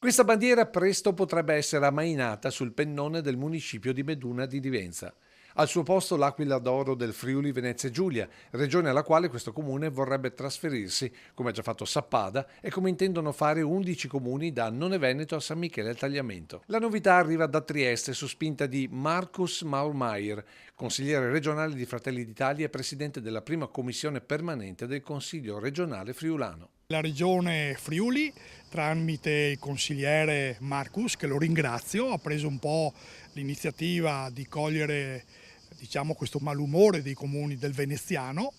Questa bandiera presto potrebbe essere ammainata sul pennone del municipio di Meduna di Divenza. Al suo posto l'Aquila d'Oro del Friuli Venezia Giulia, regione alla quale questo comune vorrebbe trasferirsi, come ha già fatto Sappada e come intendono fare 11 comuni da None Veneto a San Michele al Tagliamento. La novità arriva da Trieste su spinta di Markus Maurmeier, consigliere regionale di Fratelli d'Italia e presidente della prima commissione permanente del Consiglio regionale friulano. La regione Friuli, tramite il consigliere Marcus, che lo ringrazio, ha preso un po' l'iniziativa di cogliere, diciamo, questo malumore dei comuni del veneziano,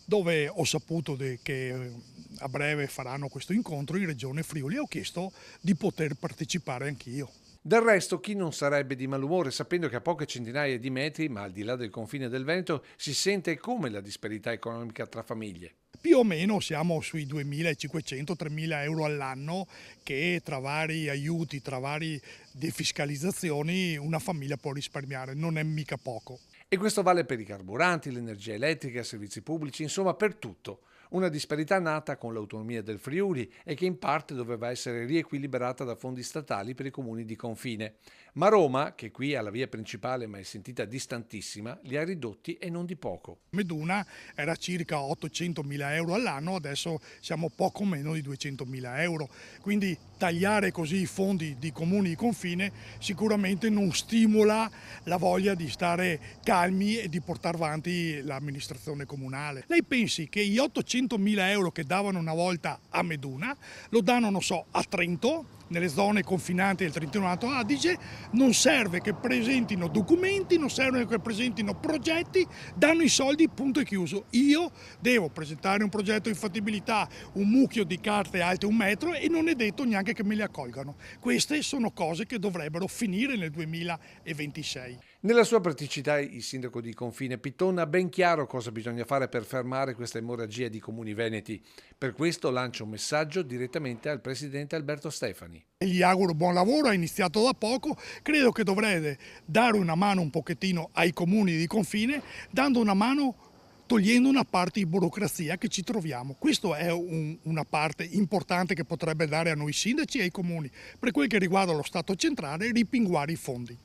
dove ho saputo che a breve faranno questo incontro in regione Friuli e ho chiesto di poter partecipare anch'io. Del resto, chi non sarebbe di malumore sapendo che a poche centinaia di metri, ma al di là del confine del Veneto, si sente come la disparità economica tra famiglie? Più o meno siamo sui 2.500-3.000 euro all'anno che tra vari aiuti, tra varie defiscalizzazioni una famiglia può risparmiare, non è mica poco. E questo vale per i carburanti, l'energia elettrica, i servizi pubblici, insomma per tutto. Una disparità nata con l'autonomia del Friuli e che in parte doveva essere riequilibrata da fondi statali per i comuni di confine. Ma Roma, che qui ha la via principale ma è sentita distantissima, li ha ridotti e non di poco. Meduna era circa 800.000 euro all'anno, adesso siamo poco meno di 200.000 euro, quindi tagliare così i fondi di comuni di confine sicuramente non stimola la voglia di stare calmi e di portare avanti l'amministrazione comunale. Lei pensi che gli 800.000 euro che davano una volta a Meduna lo danno, non so, a Trento, nelle zone confinanti del Trentino Alto Adige, non serve che presentino documenti, non serve che presentino progetti, danno i soldi, punto e chiuso. Io devo presentare un progetto di fattibilità, un mucchio di carte alte 1 metro e non è detto neanche che me le accolgano. Queste sono cose che dovrebbero finire nel 2026. Nella sua praticità il sindaco di Confine Pittone ha ben chiaro cosa bisogna fare per fermare questa emorragia di comuni veneti. Per questo lancia un messaggio direttamente al presidente Alberto Stefani. E gli auguro buon lavoro, ha iniziato da poco, credo che dovrete dare una mano un pochettino ai comuni di confine, dando una mano togliendo una parte di burocrazia che ci troviamo. Questa è una parte importante che potrebbe dare a noi sindaci e ai comuni, per quel che riguarda lo Stato centrale, ripinguare i fondi.